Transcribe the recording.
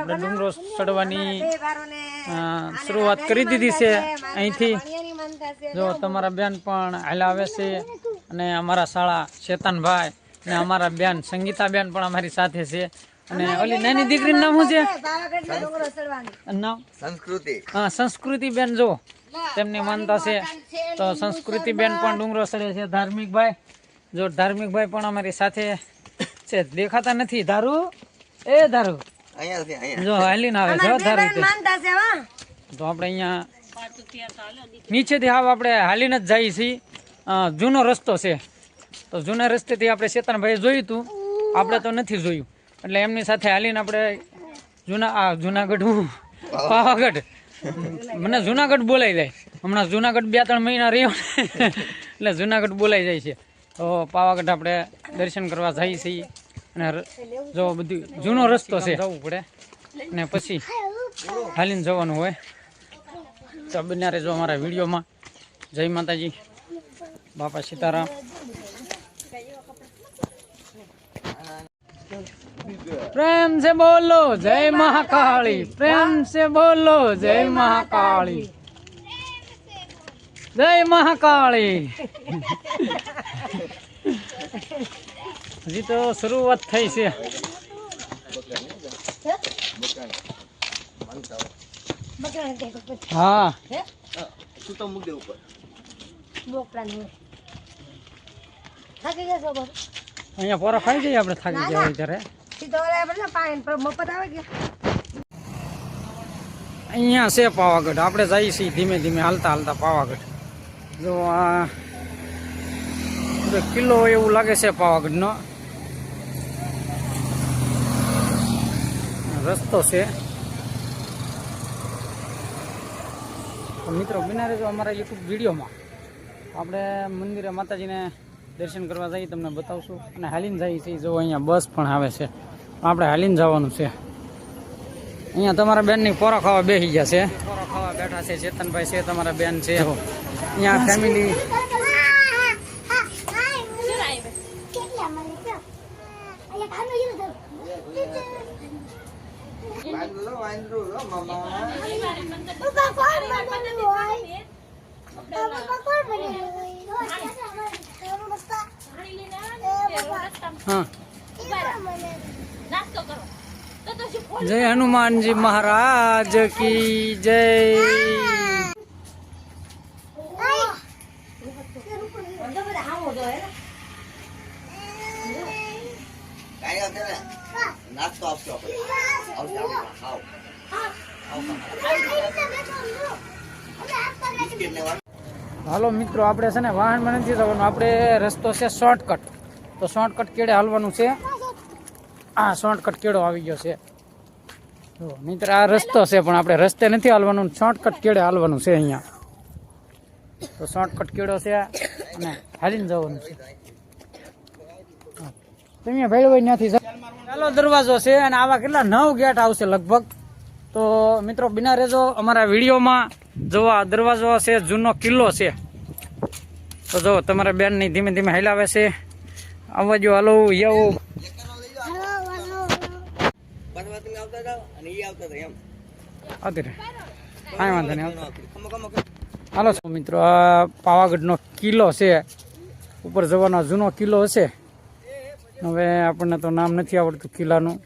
આપણે ડુંગરો ચડવાની શરૂઆત કરી દીધી છે અહીંથી. જો તમારા બેન પણ હાલ્યા આવે છે અને અમારા શાળા શેતાનભાઈ અને અમારા બેન સંગીતાબેન પણ અમારી સાથે છે. અને ઓલી નાની દીકરીનું નામ શું છે? નામ સંસ્કૃતિ. હા, સંસ્કૃતિ બેન. જો તેમની માનતા છે તો સંસ્કૃતિ બેન પણ ડુંગરો ચડે છે. ધાર્મિક ભાઈ, જો ધાર્મિક ભાઈ પણ અમારી સાથે છે. દેખાતા નથી. ધારુ, એ ધારુ જો હાલીને આવે છે. ધારુ તો આપણે અહીંયા નીચેથી આપણે હાલીને જ જઈએ છીએ. જૂનો રસ્તો છે તો જૂના રસ્તેથી આપણે શેતાનભાઈ જોયું હતું, આપણે તો નથી જોયું. એટલે એમની સાથે હાલીને આપણે જુનાગઢ પાવાગઢ, મને જુનાગઢ બોલાઈ જાય. હમણાં જુનાગઢ 2-3 મહિના રહ્યો એટલે જુનાગઢ બોલાઈ જાય છે. તો પાવાગઢ આપણે દર્શન કરવા જઈએ છીએ. અને જો બધું જૂનો રસ્તો છે, જવું પડે ને પછી હાલીને જવાનું હોય. તો બન્યા રહેજો અમારા વિડીયોમાં. જય માતાજી, બાપા સીતારામ. प्रेम से बोलो जय महाकाली, प्रेम से बोलो जय महाकाली, जय महाकाली. हजी तो शुरुआत थई से. हाँ અહીંયા પોરા ખાઈ જઈએ આપણે. થાકી ગયા હોય ત્યારે અહીંયા છે પાવાગઢ. આપણે જઈએ છીએ ધીમે ધીમે હાલતા હાલતા પાવાગઢ. જો આ કિલ્લો એવું લાગે છે પાવાગઢનો. રસ્તો છે. મિત્રો બિના રહેજો અમારા યુટ્યુબ વિડીયોમાં. આપણે મંદિરે માતાજીને દર્શન કરવા જઈએ, તમને બતાવશું. અને હાલીને જઈએ છીએ. જો અહીંયા બસ પણ આવે છે, આપણે હાલીને જવાનું છે. અહીંયા તમારા બેનની પોરા ખાવા બેસી ગયા છે. પોરા ખાવા બેઠા છે. ચેતનભાઈ છે, તમારા બેન છે. અહીંયા ફેમિલી जय हनुमान जी महाराज की जय. હાલો મિત્રો, આપણે છે ને વાહનમાં નથી જવાનું. આપણે રસ્તો છે શોર્ટકટ. તો શોર્ટકટ કેડે હાલવાનું છે. આ શોર્ટકટ કેડો આવી ગયો છે. નહીંતર આ રસ્તો છે, પણ આપણે રસ્તે નથી હાલવાનું. શોર્ટકટ કેડે હાલવાનું છે અહીંયા. તો શોર્ટકટ કેડો છે અને હાલીને જવાનું છે. તમે ભાઈ ત્યાંથી ચાલો દરવાજો છે. અને આવા કેટલા 9 ગેટ આવશે લગભગ. તો મિત્રો બિના રહેજો અમારા વિડીયોમાં. જો આ દરવાજો છે, જૂનો કિલ્લો છે. તો જો તમારા બેનની ધીમે ધીમે હલાવે છે. અવાજો હાલો એવું. હાલો મિત્રો, આ પાવાગઢનો કિલ્લો છે. ઉપર જવાનો જૂનો કિલ્લો હશે. હવે આપણને તો નામ નથી આવડતું કિલ્લાનું.